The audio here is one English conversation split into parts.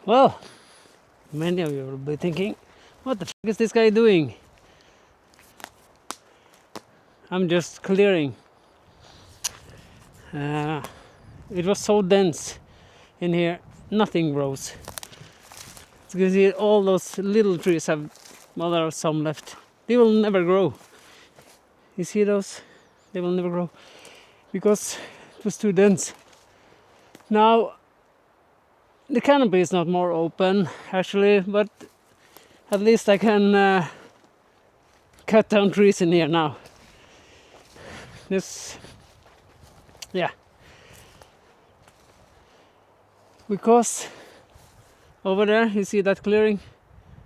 Well, many of you will be thinking, what the f is this guy doing? I'm just clearing. It was so dense in here, nothing grows. As you can see, all those little trees have, well, there are some left. They will never grow. You see those? They will never grow because it was too dense. Now, the canopy is not more open actually, but at least I can cut down trees in here now. This, yeah. Because over there, you see that clearing?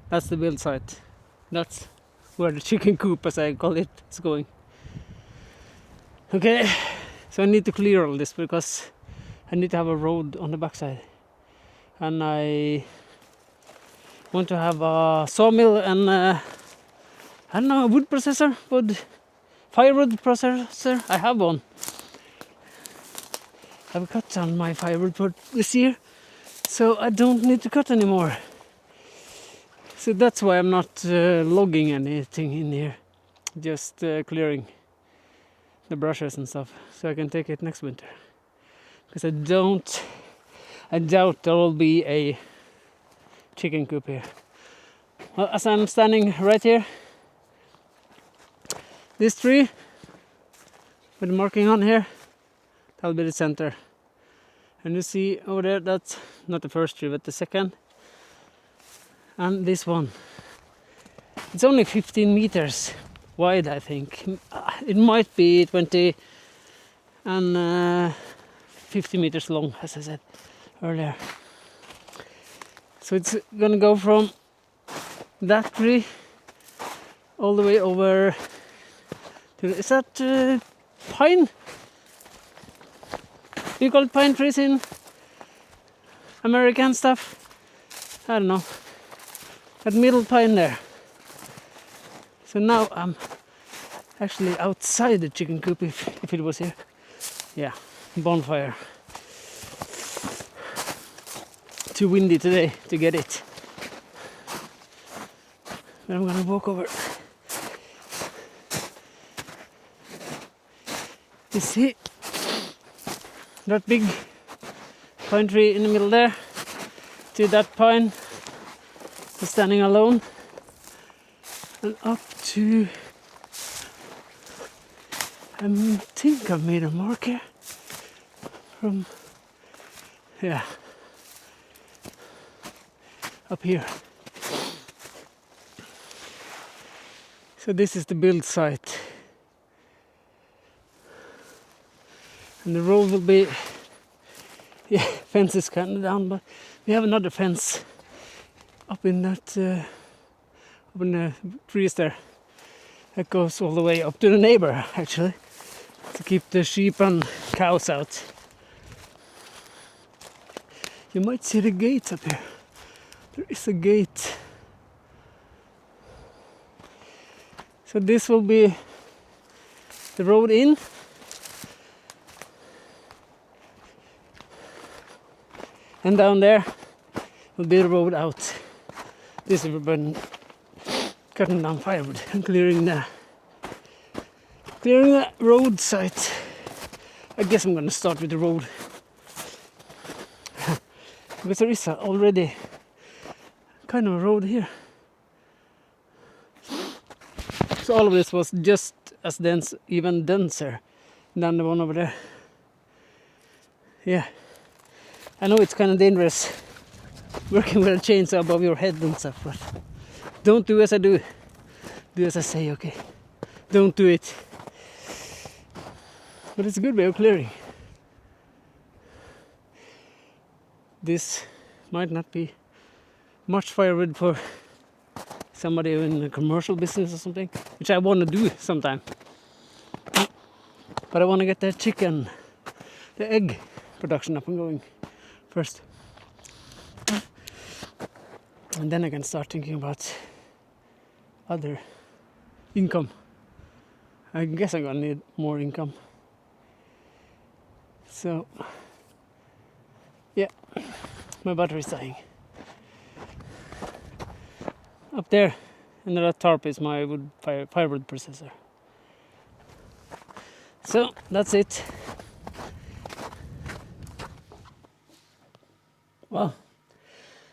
That's the build site. That's where the chicken coop, as I call it, is going. Okay, so I need to clear all this because I need to have a road on the backside. And I want to have a sawmill and I don't know, a wood processor, firewood processor. I have one. I've cut down my firewood for this year, so I don't need to cut anymore. So that's why I'm not logging anything in here, just clearing the brushes and stuff, so I can take it next winter. Because I doubt there will be a chicken coop here. Well, as I'm standing right here, this tree with the marking on here, that'll be the center. And you see over there, that's not the first tree, but the second. And this one. It's only 15 meters wide, I think. It might be 20 and 50 meters long, as I said earlier. So it's gonna go from that tree all the way over to, is that pine? Do you call it pine trees in American stuff? I don't know. That middle pine there. So now I'm actually outside the chicken coop if it was here. Yeah, bonfire. Too windy today to get it. But I'm gonna walk over. You see that big pine tree in the middle there? To that pine, it's standing alone. And up to, I think I've made a marker from, yeah, up here. So this is the build site. And the road will be, yeah, fence is kind of down, but we have another fence up in that, up in the trees there. That goes all the way up to the neighbor, actually, to keep the sheep and cows out. You might see the gate up here. There is a gate. So this will be the road in. And down there will be the road out. This has been cutting down firewood and clearing the road site. I guess I'm gonna start with the road. Because there is already kind of a road here. So all of this was just as dense, even denser than the one over there. Yeah. I know it's kind of dangerous working with a chainsaw above your head and stuff, but don't do as I do. Do as I say, okay? Don't do it. But it's a good way of clearing. This might not be much firewood for somebody in a commercial business or something, which I want to do sometime. But I want to get the egg production up and going first. And then I can start thinking about other income. I guess I'm gonna need more income. So, yeah, my battery's dying. Up there, under that tarp is my firewood processor. So, that's it. Well,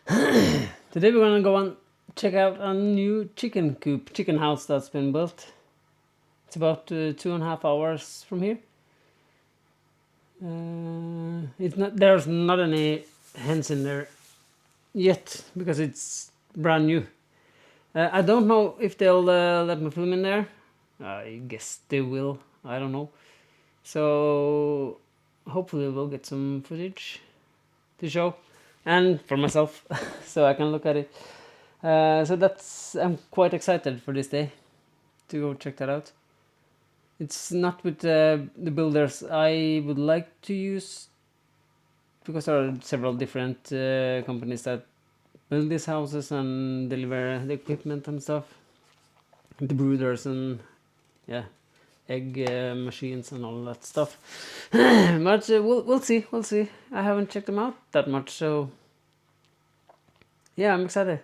today we're gonna go and check out a new chicken house that's been built. It's about 2.5 hours from here. There's not any hens in there yet because it's brand new. I don't know if they'll let me film in there. I guess they will. I don't know. So hopefully we'll get some footage to show. And for myself, so I can look at it. So I'm quite excited for this day to go check that out. It's not with the builders I would like to use, because there are several different companies that build these houses and deliver the equipment and stuff. The brooders and yeah, egg machines and all that stuff. But we'll see. We'll see. I haven't checked them out that much, so yeah, I'm excited.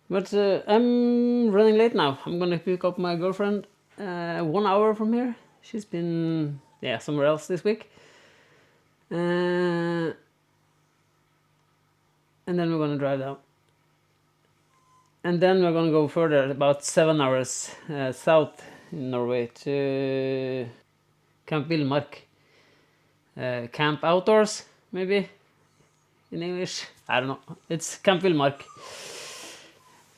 But I'm running late now. I'm gonna pick up my girlfriend 1 hour from here. She's been somewhere else this week. And then we're gonna drive down. And then we're gonna go further, about 7 hours south in Norway to Camp Villmark. Camp Outdoors, maybe in English. I don't know. It's Camp Villmark.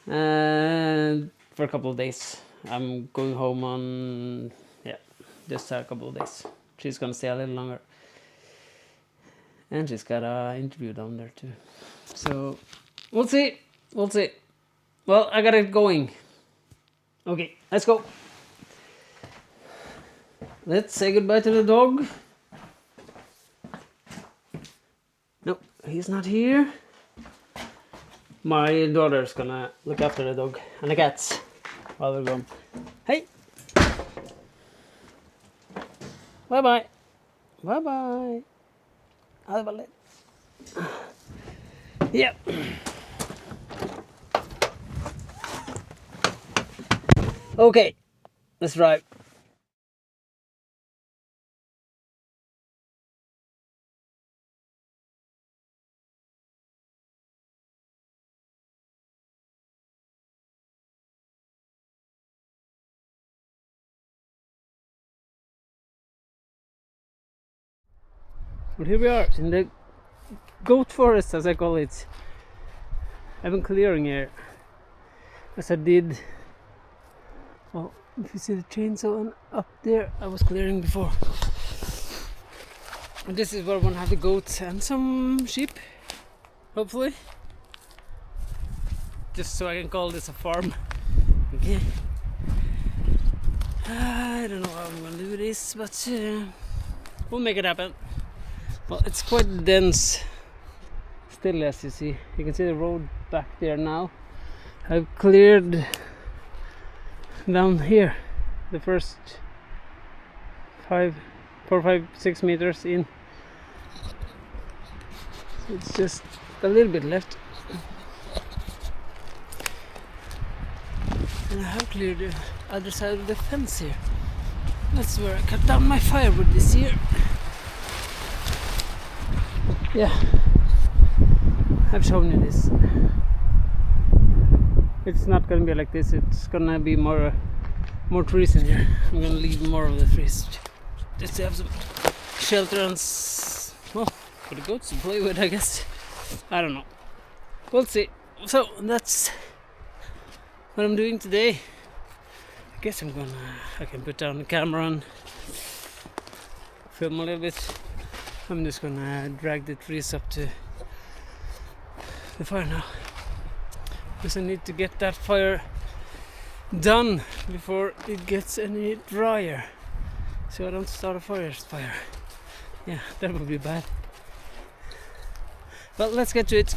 For a couple of days. I'm going home on just a couple of days. She's gonna stay a little longer. And she's got an interview down there too. So we'll see. We'll see. Well, I got it going. Okay, let's go. Let's say goodbye to the dog. No, he's not here. My daughter's gonna look after the dog and the cats while we're gone. Hey! Bye-bye. Bye-bye. Ha det veldig. Yeah. Okay, let's drive. But here we are in the goat forest, as I call it. I've been clearing here, as I did. Well, if you see the chainsaw and up there, I was clearing before. And this is where we're gonna have the goats and some sheep, hopefully. Just so I can call this a farm. Okay. I don't know how I'm gonna do this, but we'll make it happen. Well, it's quite dense still, as you see. You can see the road back there now. I've cleared down here the first 4, 5, 6 meters in. So it's just a little bit left. And I have cleared the other side of the fence here. That's where I cut down my firewood this year. Yeah, I've shown you this. It's not gonna be like this. It's gonna be more trees in here. I'm gonna leave more of the trees just to have some shelter and well, for the goats to play with, I guess. I don't know. We'll see. So that's what I'm doing today. I guess I can put down the camera and film a little bit. I'm just gonna drag the trees up to the fire now, because I need to get that fire done before it gets any drier, so I don't start a forest fire. Yeah, that would be bad. But let's get to it.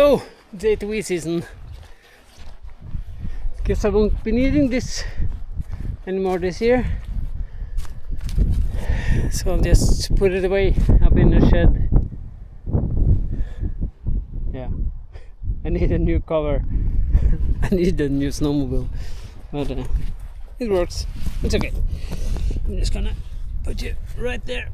So, it's ATV season. Guess I won't be needing this anymore this year. So I'll just put it away up in the shed. Yeah, I need a new cover. I need a new snowmobile, but it works. It's okay. I'm just gonna put you right there.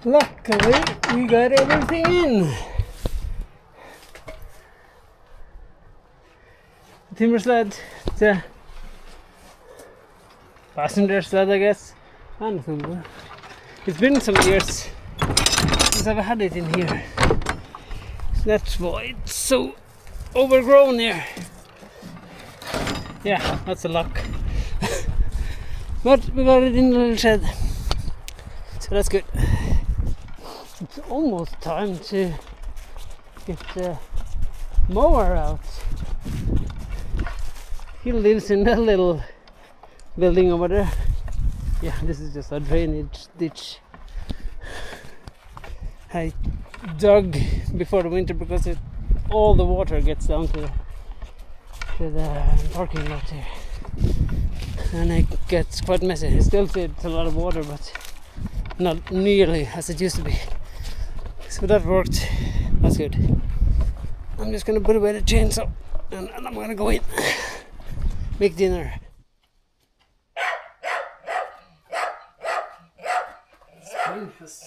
Luckily, we got everything in. The timber sled, the passenger sled, I guess, and the timber. It's been some years since I've had it in here. That's why it's so overgrown here. Yeah, that's a luck. But we got it in the little shed, so that's good. It's almost time to get the mower out. He lives in that little building over there. Yeah, this is just a drainage ditch I dug before the winter because all the water gets down to the parking lot here, and it gets quite messy. It still gets a lot of water, but not nearly as it used to be. So that worked. That's good. I'm just gonna put away the chainsaw and I'm gonna go in, make dinner. Spring has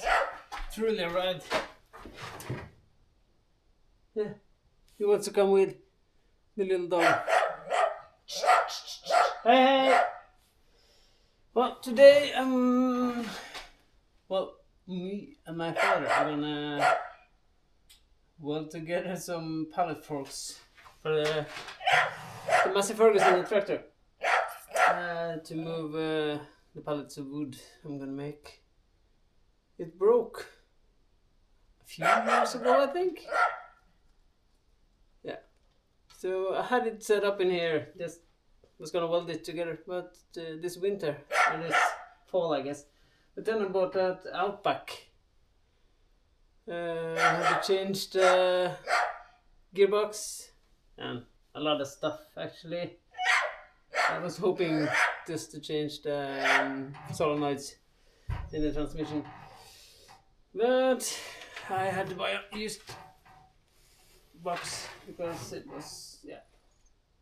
truly arrived. Yeah, he wants to come with the little dog. Hey, hey! Well, today me and my father are gonna weld together some palletforks for the massive Ferguson in the tractor to move the pallets of wood I'm gonna make. It broke a few years ago, I think. Yeah. So I had it set up in here, just was gonna weld it together, but this winter, or this fall I guess. But then I bought that Outback. I had to change the gearbox and a lot of stuff actually. I was hoping just to change the solenoids in the transmission, but I had to buy a used box because it was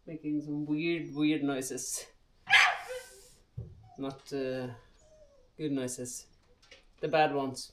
making some weird noises. Not good noises, the bad ones.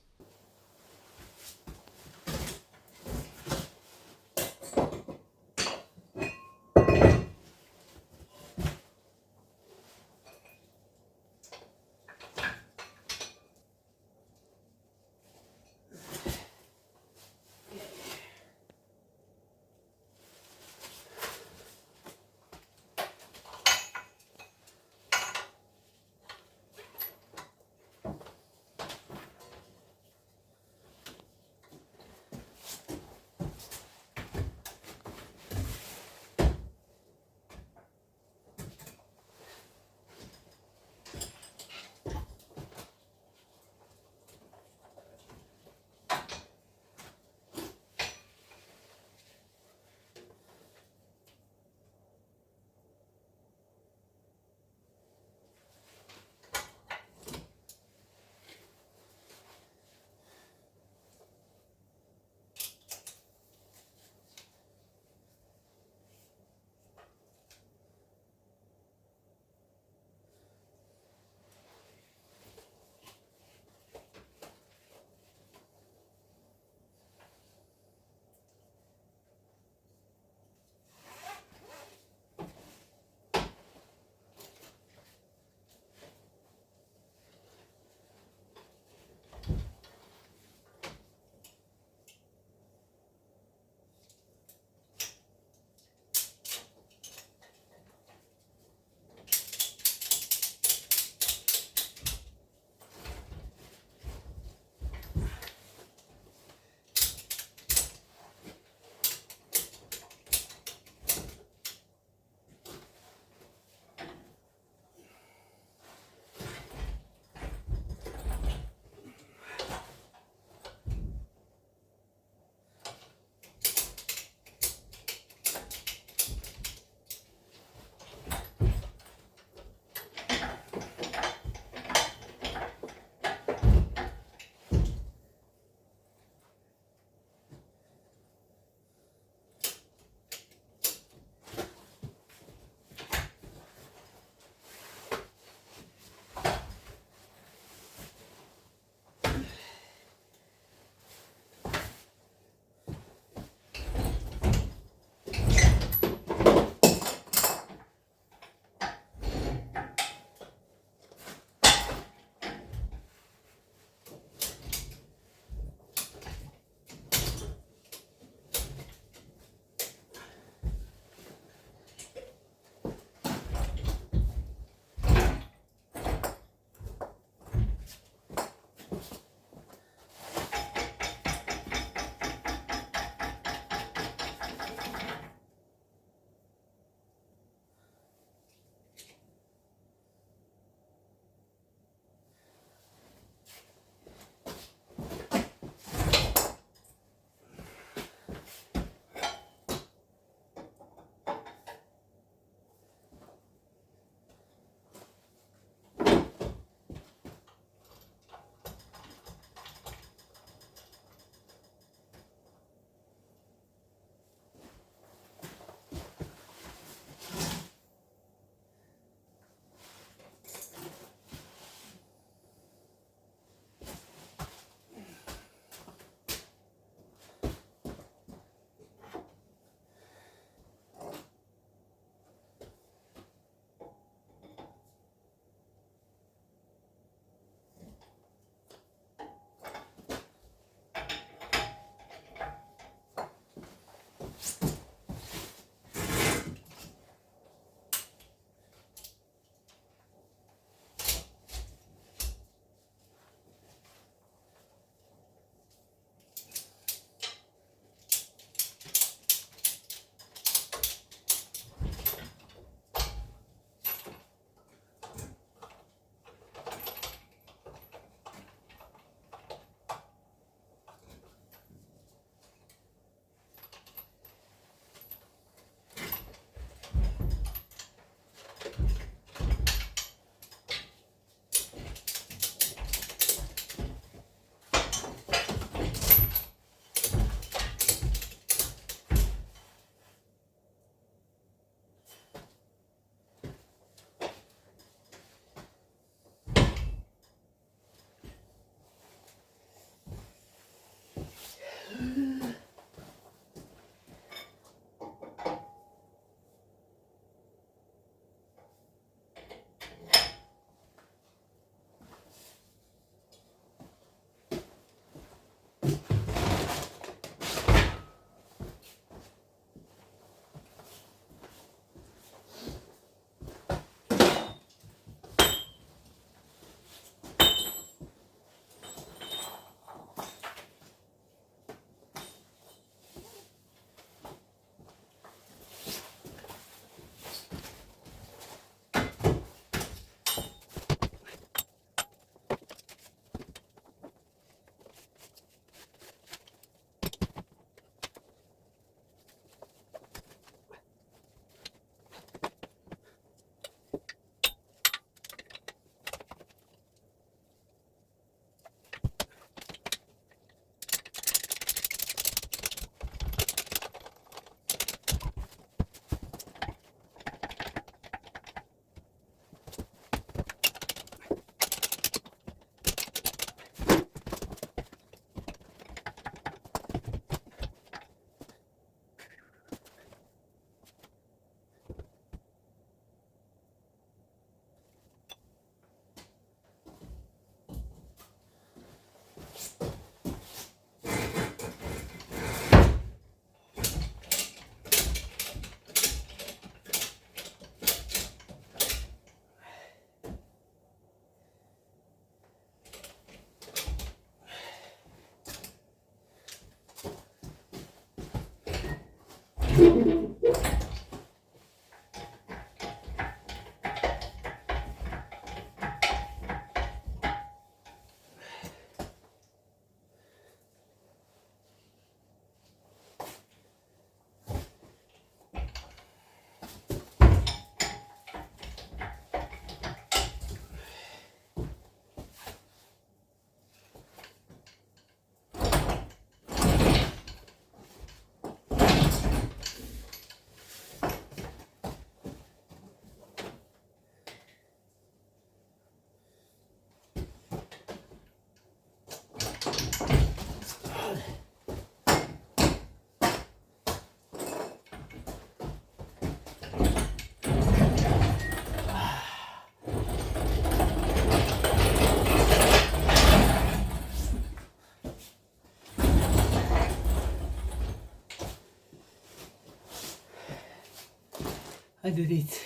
I did it.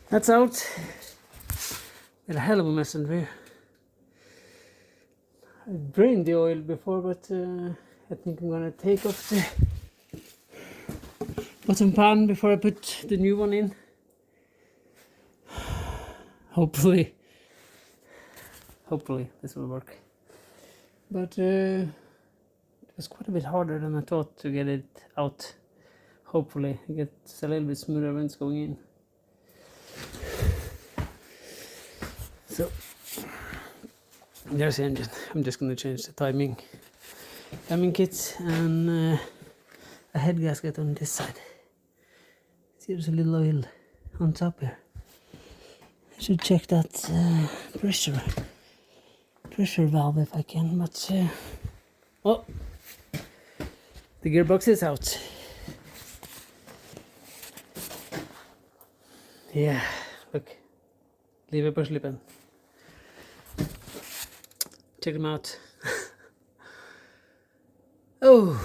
That's out. Got a hell of a mess in here. I drained the oil before, but I think I'm gonna take off the bottom pan before I put the new one in. Hopefully this will work. But it was quite a bit harder than I thought to get it out. Hopefully it gets a little bit smoother when it's going in. So there's the engine. I'm just going to change the timing kit and a head gasket on this side. See, there's a little oil on top here. I should check that pressure valve if I can, but oh, the gearbox is out. Yeah, look, lever på slippen. Check them out. Oh.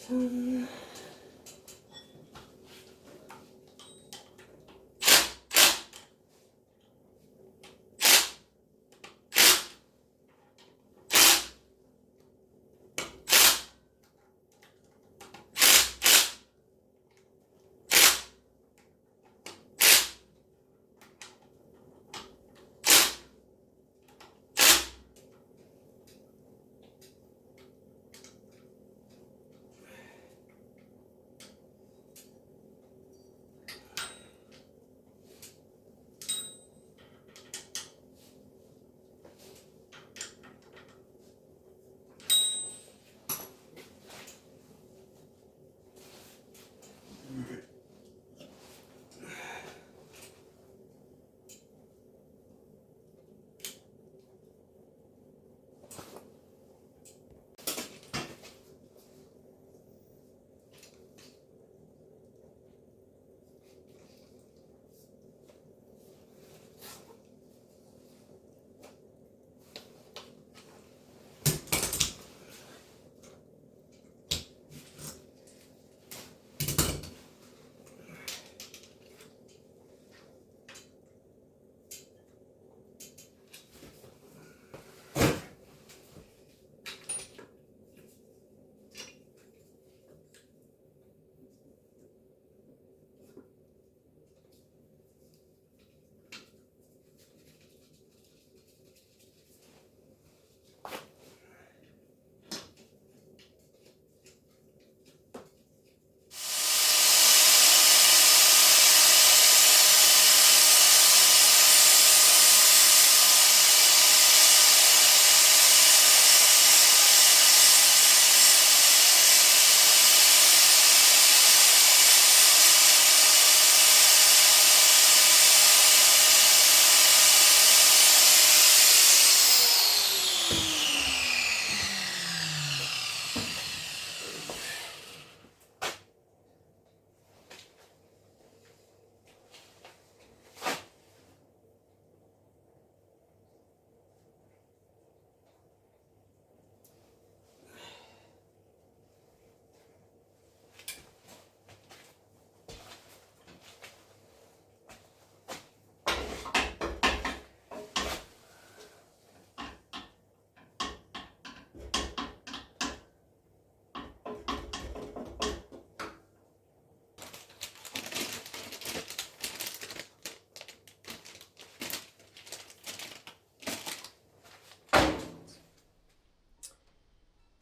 Done.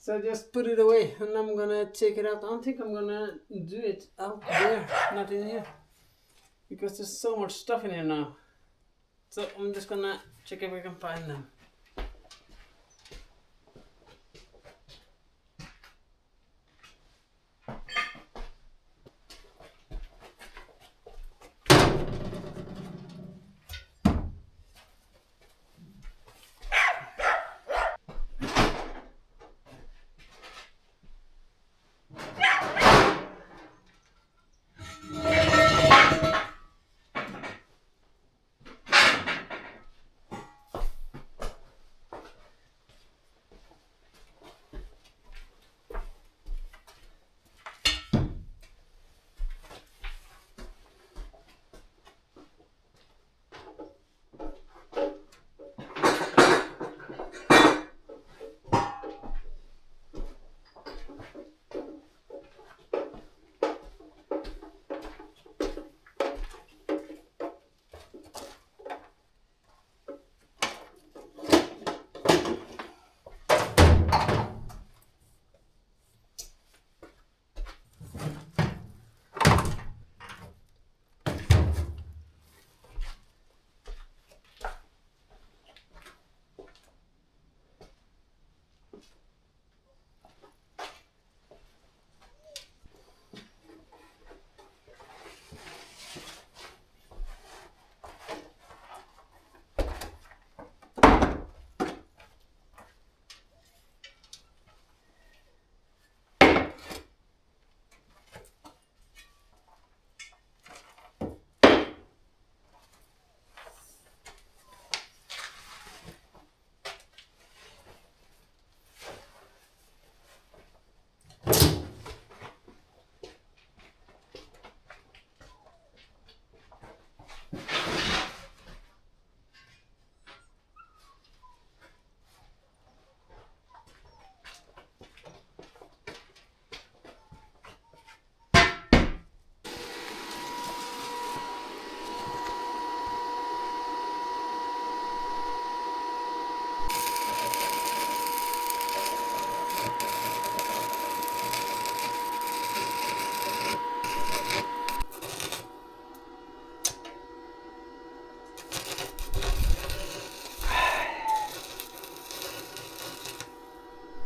So I just put it away and I'm gonna take it out. I don't think I'm gonna do it out there, not in here, because there's so much stuff in here now. So I'm just gonna check if we can find them.